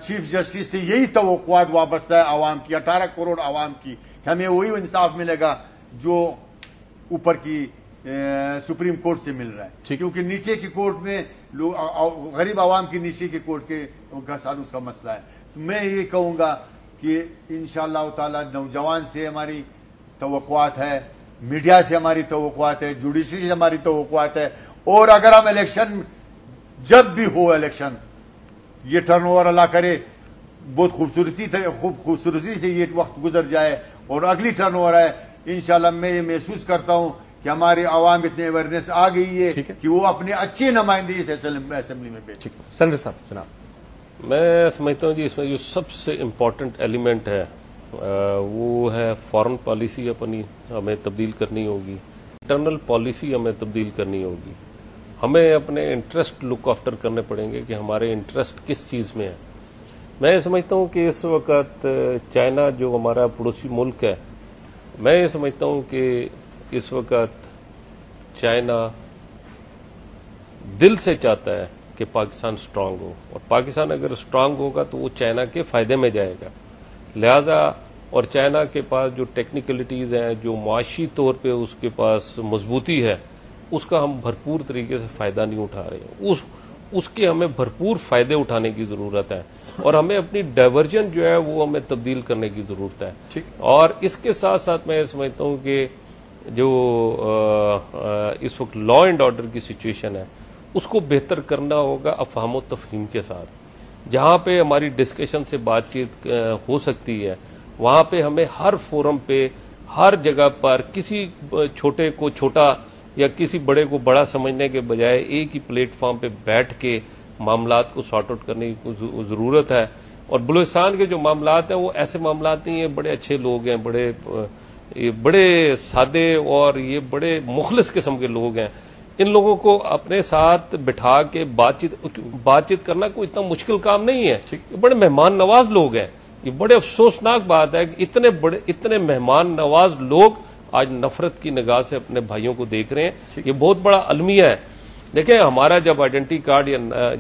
چیف جسٹس سے یہی توقعات وابستہ ہے عوام کی، 18 کروڑ عوام کی، کہ ہمیں وہی انصاف ملے گا جو اوپر کی سپریم کورٹ سے مل رہا ہے. کیونکہ نیچے کی کورٹ میں لوگ، غریب عوام کی نیچے کی کورٹ کے ساتھ اس کا مسئلہ ہے. میں یہ کہوں گا کہ انشاءاللہ تعالی نوجوان سے ہماری توقعات ہے، میڈیا سے ہماری توقعات ہے، جوڈیشری سے ہماری توقعات ہے. اور اگر ہم الیکشن، جب بھی ہو الیکشن، یہ ٹرن اوور اللہ کرے بہت خوبصورتی سے یہ وقت گزر جائے اور اگلی ٹرن اوور آئے. انشاءاللہ میں یہ محسوس کرتا ہوں کہ ہمارے عوام اتنے اویئرنیس آ گئی ہے کہ وہ اپنے اچھے نمائندے اس اسمبلی میں بھیجیں. سینیٹر صاحب جناب. میں سمجھتا ہوں جی اس میں جو سب سے امپورٹنٹ ایلیمنٹ ہے وہ ہے فارن پالیسی اپنی ہمیں تبدیل کرنی ہوگی, انٹرنل پالیسی ہمیں تبدیل کرنی ہوگی. ہمیں اپنے انٹرسٹ لک آفٹر کرنے پڑیں گے کہ ہمارے انٹرسٹ کس چیز میں ہے. میں سمجھتا ہوں کہ اس وقت چائنا جو ہمارا پڑوسی ملک ہے, میں یہ سمجھتا ہوں کہ اس وقت چائنا دل سے چاہتا ہے کہ پاکستان سٹرانگ ہو, اور پاکستان اگر سٹرانگ ہوگا تو وہ چائنا کے فائدے میں جائے گا. لہذا اور چائنا کے پاس جو ٹیکنیکلٹیز ہیں, جو معاشی طور پہ اس کے پاس مضبوطی ہے, اس کا ہم بھرپور طریقے سے فائدہ نہیں اٹھا رہے ہیں. اس کے ہمیں بھرپور فائدے اٹھانے کی ضرورت ہے, اور ہمیں اپنی ڈائیورژن جو ہے وہ ہمیں تبدیل کرنے کی ضرورت ہے. اور اس کے ساتھ ساتھ میں سمجھتا ہوں کہ جو اس وقت لا اینڈ آرڈر کی سچویشن ہے اس کو بہتر کرنا ہوگا افہام و تفہیم کے ساتھ. جہاں پہ ہماری ڈسکشن سے بات چیت ہو سکتی ہے وہاں پہ ہمیں ہر فورم پہ ہر جگہ پر کسی چھوٹے کو چھوٹا یا کسی بڑے کو بڑا سمجھنے کے بجائے ایک ہی پلیٹ فارم پہ بیٹھ کے معاملات کو سارٹ آؤٹ کرنے کی ضرورت ہے. اور بلوچستان کے جو معاملات ہیں وہ ایسے معاملات نہیں ہیں, بڑے اچھے لوگ ہیں, بڑے سادے اور یہ بڑے مخلص قسم کے لوگ ہیں. ان لوگوں کو اپنے ساتھ بٹھا کے بات چیت کرنا کوئی اتنا مشکل کام نہیں ہے. یہ بڑے مہمان نواز لوگ ہیں. یہ بڑے افسوسناک بات ہے کہ اتنے مہمان نواز لوگ آج نفرت کی نگاہ سے اپنے بھائیوں کو دیکھ رہے ہیں. یہ بہت بڑا المیہ ہے. دیکھیں ہمارا جب آئیڈینٹی کارڈ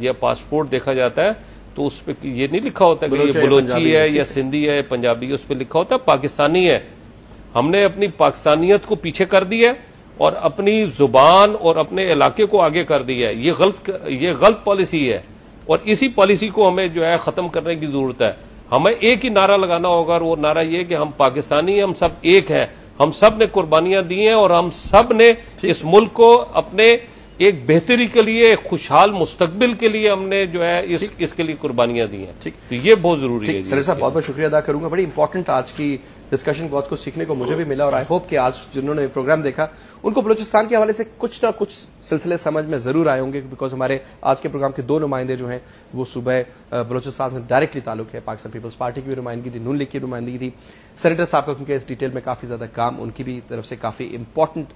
یا پاسپورٹ دیکھا جاتا ہے تو اس پہ یہ نہیں لکھا ہوتا کہ یہ بلوچی ہے یا سندھی ہے پنجابی ہے, اس پہ لکھا ہوتا ہے پاکستانی ہے. ہم نے اپنی پاکستانیت کو پیچھے کر دی ہے اور اپنی زبان اور اپنے علاقے کو آگے کر دیا ہے. یہ غلط پالیسی ہے, اور اسی پالیسی کو ہمیں جو ہے ختم کرنے کی ضرورت ہے. ہمیں ایک ہی نعرہ لگانا ہوگا, اور وہ نعرہ یہ کہ ہم پاکستانی ہیں, ہم سب ایک ہیں, ہم سب نے قربانیاں دی ہیں, اور ہم سب نے اس ملک کو اپنے ایک بہتری کے لیے, ایک خوشحال مستقبل کے لیے ہم نے جو ہے اس کے لیے قربانیاں دی ہیں. تو یہ بہت ضروری ہے. سر صاحب بہت بہت شکریہ ادا کروں گا. بڑی امپورٹنٹ آج کی ڈسکشن, بہت کچھ سیکھنے کو مجھے بھی ملا, اور آئی ہوپ کہ آج جنہوں نے پروگرام دیکھا ان کو بلوچستان کے حوالے سے کچھ نہ کچھ سلسلے سمجھ میں ضرور آئے ہوں گے, بیکاز ہمارے آج کے پروگرام کے دو نمائندے جو ہیں وہ صوبہ بلوچستان سے ڈائریکٹلی تعلق ہے. پاکستان پیپلز پارٹی کی بھی نمائندگی تھی, نون لیگ کی نمائندگی تھی. سینیٹر صاحب کا کیونکہ اس ڈیٹیل میں کافی زیادہ کام ان کی بھی طرف سے کافی امپورٹنٹ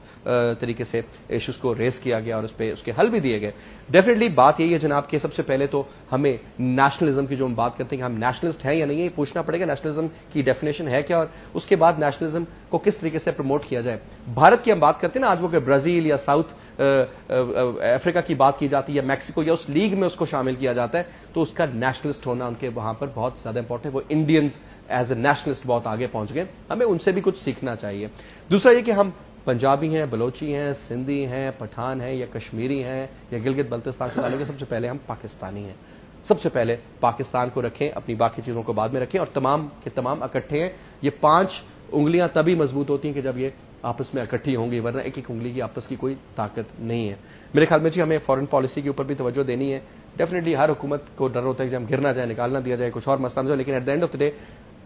طریقے سے ایشوز کو ریز کیا گیا اور اس کے حل بھی دیے گئے. ڈیفینیٹلی بات یہی ہے جناب کہ سب سے پہلے تو ہمیں نیشنلزم کی جو ہم بات کرتے ہیں کہ ہم نیشنلسٹ ہیں یا نہیں, یہ پوچھنا پڑے گا نیشنلزم کی ڈیفینیشن ہے کیا, اور اس کے بعد نیشنلزم کو کس طریقے سے پروموٹ کیا جائے. بھارت کی ہم بات کرتے ہیں نا آج وہ کہ برازیل یا ساؤتھ افریقہ کی بات کی جاتی ہے یا میکسیکو یا اس لیگ میں اس کو شامل کیا جاتا ہے, تو اس کا نیشنلسٹ ہونا ان کے وہاں پر بہت زیادہ امپورٹنٹ ہے. وہ انڈینز ایز اے نیشنلسٹ بہت آگے پہنچ گئے, ہمیں ان سے بھی کچھ سیکھنا چاہیے. دوسرا یہ کہ ہم پنجابی ہیں, بلوچی ہیں, سندھی ہیں, پٹھان ہیں یا کشمیری ہیں یا گلگت بلتستان سے تعلق ہے, سب سے پہلے ہم پاکستانی ہیں. سب سے پہلے پاکستان کو رکھیں, اپنی باقی چیزوں کو بعد میں رکھیں, اور تمام کے تمام اکٹھے ہیں. یہ 5 انگلیاں تبھی مضبوط ہوتی ہیں کہ جب یہ آپس میں اکٹھی ہوں گی, ورنہ ایک ایک انگلی کی آپس کی کوئی طاقت نہیں ہے. میرے خیال میں جی ہمیں فارن پالیسی کے اوپر بھی توجہ دینی ہے. ڈیفینیٹلی ہر حکومت کو ڈر ہوتا ہے کہ جب ہم گر نہ جائے, نکالنا دیا جائے, کچھ اور مسئلہ نہ ہو, لیکن at the end of the day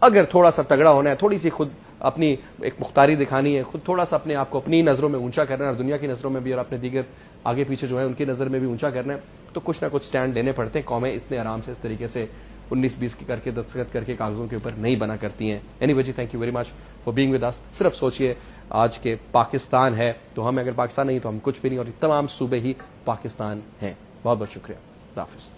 اگر تھوڑا سا تگڑا ہونا ہے, تھوڑی سی خود اپنی ایک مختاری دکھانی ہے, خود تھوڑا سا اپنے آپ کو اپنی نظروں میں اونچا کرنا ہے اور دنیا کی نظروں میں بھی, اور اپنے دیگر آگے پیچھے جو ہے ان کی نظر میں بھی اونچا کرنا ہے, تو کچھ نہ کچھ سٹینڈ لینے پڑتے ہیں. قومیں اتنے آرام سے اس طریقے سے 19-20 کی کر کے دستخط کر کے کاغذوں کے اوپر نہیں بنا کرتی ہیں. اینی وے جی, thank you very much for being with us. صرف سوچئے آج کے پاکستان ہے تو ہم, اگر پاکستان نہیں تو ہم کچھ بھی نہیں, اور تمام صوبے ہی پاکستان ہیں. بہت بہت شکریہ. خدا حافظ.